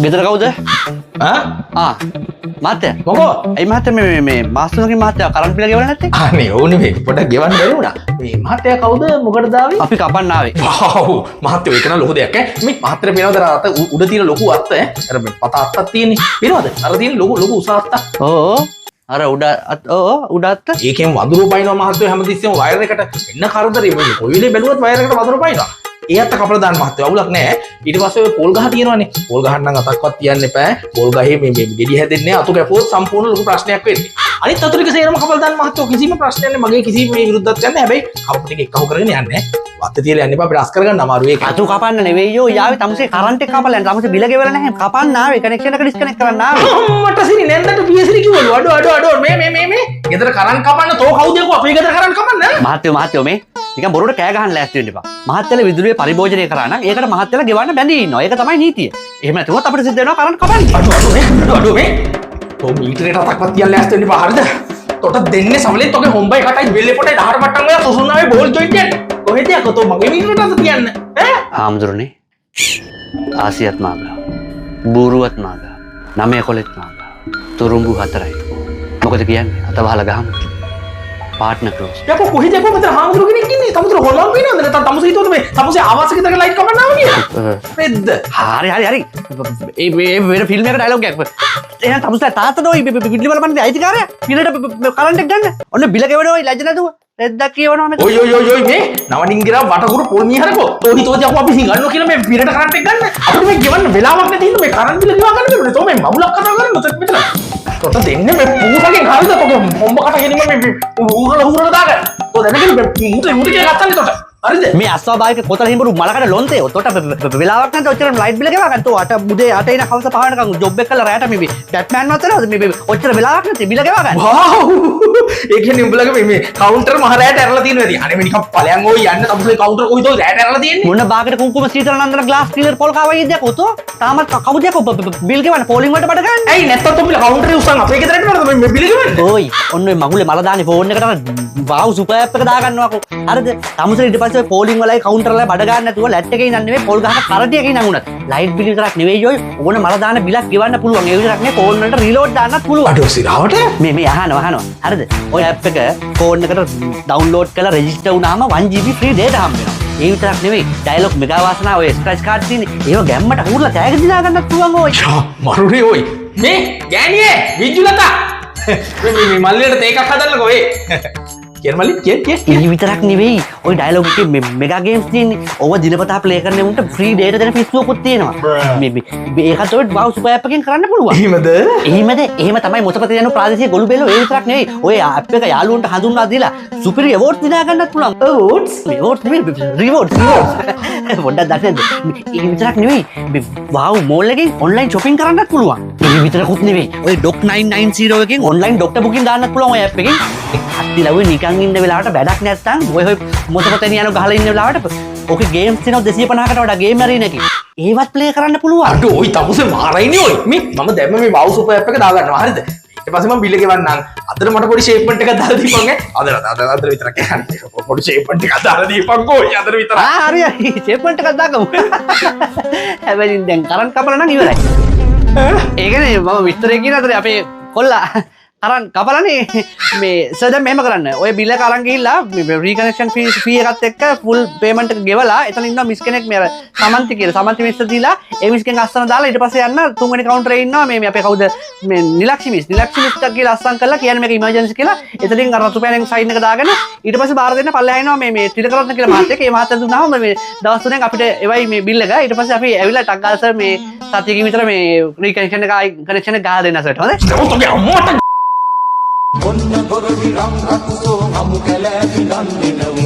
ගෙදර කවුද? මහත්තයා. මොකෝ? ඒ මහත්තයා මේ මාස්තුගේ මහත්තයා කරන්ට් බිල ගෙවලා නැත්තේ? අනේ ඕනේ මේ පොඩක් ගෙවන්න බැරි වුණා. මේ මහත්තයා කවුද? මොකටද ආවේ? අපි කපන්න ආවේ. ඔව් මහත්තයෝ ඒක නම් ලොකු දෙයක් ඈ. මේ මහත්තයා පේනවද අත උඩ තියෙන ලොකු අත්ත ඈ? අර පත අත්තක් තියෙන්නේ. පේනවද? අර තියෙන ලොකු උස අත්තක්. ඕ අර උඩ උඩ අත්ත. ඒකෙන් වඳුරු පයින්නවා මහත්තයෝ හැමතිස්සෙම වයර් එකට එන්න කරදරේ. මේ කොයි වෙලේ බැලුවත් වයර් එකට වඳුරු පයින්නවා. ඒ අත්ත කපලා දාන්න මහත්තයෝ අවුලක් නැහැ. ඊට පස්සේ ඔය පොල් ගහ තියෙනවනේ. පොල් ගහන්න නම් අතක්වත් තියන්න එපා. පොල් ගහේ මේ ගෙඩි හැදෙන්නේ අතු කැපුවොත් සම්පූර්ණ ලොකු ප්‍රශ්නයක් වෙන්නේ. අනිත් අතු ටික සේරම කපලා දාන්න මහත්තයෝ කිසිම ප්‍රශ්නයක් නැහැ. මගේ කිසිම මේ විරුද්ධත්වයක් නැහැ. හැබැයි කපපු ටික එක්කව කරගෙන යන්නේ. වත්ත තියලා යන්න එපා. අපිට අස් කරගන්න අමාරු ඒක. අතු කපන්න නෙවෙයි යෝ යාවේ තමසේ කරන්ට් එක කපලා යන්න. තමසේ බිල ගෙවලා නැහැ. කපන්න ආවේ කනෙක්ෂන් එක ඩිස්කනෙක්ට් කරන්න ආවේ. මට සිරි නැන්දට පියසිරි කිව්වලු. අඩෝ මේ ගෙදර කරන් කපන්න තෝ කවුද යකෝ අපේ ගෙදර කරන් කපන්න? මහත්තයෝ මේ නිකන් බොරුවට කෑ ගහන්න ලෑස්ති වෙන්න එපා. මහත්තයලා විදුලිය පරිභෝජනය කරා නම් ඒකට මහත්තයලා ගෙවන්න බැඳී ඉන්නවා. ඒක තමයි නීතිය. එහෙම නැතුවත් අපිට සිද්ධ වෙනවා කරන්ට් කපන්න. අඩෝ මේ තෝ මීටරේට අතක්වත් තියන්න ලෑස්ති වෙන්න එපා. හරිද? තොට දෙන්නේ සමලෙන් තෝගේ හොම්බයි කටයි බෙල්ලේ පොටේ දහර මට්ටම් වල සුසුනාවේ බෝල් ජොයින්ට් යන්නේ. කොහෙද යකෝ තෝ මගේ මීටරේට අත තියන්න? ඈ? ආම්දුරනේ. ආසියත් මාගා. බූරුවත් මාගා. නමේ කොලෙත් මාගා. තුරුම්බු හතරයි. මොකද කියන්නේ? අත වහලා ගහමු. Partner close. යකෝ කොහෙද යකෝ මතර හාමුදුරු කෙනෙක් ඉන්නේ. තමුතර හොලම් පිනවද නැත්නම් තමුසේ හිතුවද මේ තමුසේ ආවාස ගෙදරක ලයිට් කපන්න ආව කියලා? පෙද්ද. හරි. ඒ වෙන ෆිල්ම් එකක ඩයලොග් එකක්. එහෙනම් තමුසේ තාත්තද ඔය විදුලි වල මන්නේ අයිතිකාරයා? පිළට කරන්ට් එක ගන්න. ඔන්න බිල ගෙවනවා ඔය ලැජ්ජ නැතුව. රෙද්දක් කියවනවා මේ. ඔය මේ නවනින්ගිරා වටකුරු පොල් මීහරකෝ. තෝහි තෝජ යකෝ අපි හිඟන්නෝ කියලා මේ පිළට කරන්ට් එක ගන්න. අපිට මේ ගෙවන්න වෙලාවක් නැති හින්දා මේ කරන්ට් බිල ගෙවා ගන්න බැරුනේ. තෝ මේ මවුලක් කතා කරන්නේ නොතත් මෙතන. තොට දෙන්නේ මේ පූසගෙන් හරිද තෝගේ හොම්බ කට ගෙනින්න මේ උහුරලා දාගන්න. තෝ දැනගෙන මේ මුටි ගත්තන්නේ තොට. හරිද? මේ අස්වාභාවික කොතල හිඹුරු මලකට ලොන්තේ. තොට වෙලාවක් නැද්ද ඔච්චර ලයිට් බිල ගෙවා ගන්න. තෝ අට මුදේ අට ඉන හවස පහ වෙනකන් ජොබ් එක කරලා රැයට මේ බැට්මෑන් වතරද මේ ඔච්චර වෙලාවක් නැති බිල ගෙවා ගන්න. වාව්! ඒ කියන්නේ උඹලගේ මේ කවුන්ටර් මහ රැයට ඇරලා තියෙනවා ඉතින්. අනේ මේ නිකන් ඵලයන් ඔය යන්න තමයි කවුන්ටර් කොයිද ඔය රැයට ඇරලා තියෙන්නේ. මොන බාගට කුංකුම සීතල නන්දන ග්ලාස් ක්ලීනර් පොල් කාවයි දෙයක් උතෝ. තාමත් කවුද යකෝ බිල් ගෙවන්න පෝලිං වලට බඩ ගන්න. ඇයි නැත්තම් තෝ කවුන්ටරේ උස්සන් අපේ ගෙදරට නේද මේ බිල් ගෙවන්නේ? ඕයි ඔන්න ඔය මගුලේ මල දාන්නේ ෆෝන් එකට වාව් සුපර් ඇප් එක දාගන්නවකෝ. හරිද? තමුසේ ඊට පස්සේ පෝලිං වලයි කවුන්ටර් වලයි බඩ ගන්න නැතුව ලැට් එකේ ඉඳන් නෙවෙයි පොල් ගහක කරටියක ඉඳන් උනත් ලයිට් බිල් විතරක් නෙවෙයි ඔය ඕන මල දාන බිලක් ගෙවන්න පුළුවන්. ඒ විතරක් නෙවෙයි ෆෝන් වලට රීලෝඩ් දාන්නත් පුළුවන්. අඩෝ සිරාවට මේ අහනවා. හරිද? ඔය ඇප් එක ෆෝන් එකට ඩවුන්ලෝඩ් කරලා රෙජිස්ටර් වුණාම 1GB ෆ්‍රී ඩේටා හම්බ වෙනවා. ඒ විතරක් නෙවෙයි ඩයලොග් මෙගා වාසනාව ඔය ස්ක්‍රැච් කාඩ් තියෙන්නේ. ඒව ගැම්මට හුරලා තෑග දිනා ගන්නත් පුළුවන් ඔය. මරුනේ ඔය. මේ ගෑණියේ විජ්ජුලතා. මේ මල්ලියට තේකක් හදන්නකෝ ඒ. කියන මල්ලි කිය. ඒ විතරක් නෙවෙයි ඔය ඩයලොග් එකේ මෙගා ගේම්ස් තියෙන්නේ. ඔව දිනපතා ප්ලේ කරන්න උන්ට ෆ්‍රී ඩේටා දෙන පිස්සුවකුත් තියෙනවා. මේ ඒකත් ඔය වව් සුපර් ඇප් එකෙන් කරන්න පුළුවන්. එහෙමද? එහෙම තමයි මොසපත යන ප්‍රාදේශීය ගොළු බෙල්ලෝ. ඒ විතරක් නෙවෙයි ඔය ඇප් එක යාළුවන්ට හඳුන්වා දීලා සුපිරි අවෝඩ්ස් දිනා ගන්නත් පුළුවන්. අවෝඩ්ස් නෙවෙයි රිවෝඩ්ස්. පොඩ්ඩක් දන්නේ නැද්ද? ඒ විතරක් නෙවෙයි වව් මෝල් එකෙන් ඔන්ලයින් shopping කරන්නත් පුළුවන්. ඒ විතරකුත් නෙවෙයි ඔය ඩොක් 990 එකෙන් ඔන්ලයින් ડોක්ටර් බුකින් දාන්නත් පුළුවන් ඔය ඇප් එකෙන්. හත්තිලා ඔය නිකන් ඉන්න වෙලාවට වැඩක් නැත්නම් ඔය මොසපතෙන් යන ගහලා ඉන්න වෙලාවට ඕකේ ගේම්ස් තියෙනවා 250කට වඩා ගේම් ඇරීන එකේ. ඒවත් ප්ලේ කරන්න පුළුවන්. අඩෝ ඔය තමුසේ මාරයිනේ ඔය. මේ මම දැම්ම මේ වව් සුපර් ඇප් එක දාගන්නවා. හරිද? ඊට පස්සේ මම බිල් ගෙවන්නම්. අදට මට පොඩි ෂේප්මන්ට් එකක් දාලා දීපන් ඈ. අද විතරක් යන්නේ. පොඩි ෂේප්මන්ට් එකක් දාලා දීපන්කෝ. අද විතර. හරි. ෂේප්මන්ට් එකක් දාගමු. හැබැයි දැන් කරන්ට් කපලා නම් ඉවරයි. ඒකනේ මම විස්තරේ කියන අතරේ අපේ කොල්ලා අරන් කපලානේ මේ සර් දැන් මෙහෙම කරන්න. ඔය බිල් එක අරන් ගිහිල්ලා මේ රීකනෙක්ෂන් ෆී එකත් එක්ක ෆුල් පේමන්ට් එක ගෙවලා එතන ඉන්නවා මිස් කෙනෙක් මේ සමන්ති කියලා. සමන්ති මිස්ටර් දීලා ඒ මිස් කෙනෙක් අස්සන දාලා ඊට පස්සේ යන්න තුන්වෙනි කවුන්ටරේ ඉන්නවා මේ අපේ කවුද මේ නිලක්ෂි මිස් කියලා අස්සන් කරලා කියන්නේ මේක ඉමර්ජන්සි කියලා. එතනින් අර රතු පෑනෙන් සයින් එක දාගෙන ඊට පස්සේ බාර දෙන්න පල්ලෙහා ඉන්නවා මේ ත්‍රිලකරත්න කියලා මහත්තයෙක්. ඒ මහත්තයා දුන්නාම මේ දවස් තුනෙන් අපිට එවයි මේ බිල් එක. ඊට පස්සේ අපි ඇවිල්ලා ටක් ගාලා සර් මේ සතියකින් විතර මේ රීකනෙක්ෂන් එක කනෙක්ෂන් එක ගහලා දෙන්න සර්ට. හොඳයි? ඔතගේ අම්මට ඔන්න පොරවි රම් රතුසෝ හමු කැලෑ පිලන්නේ නමු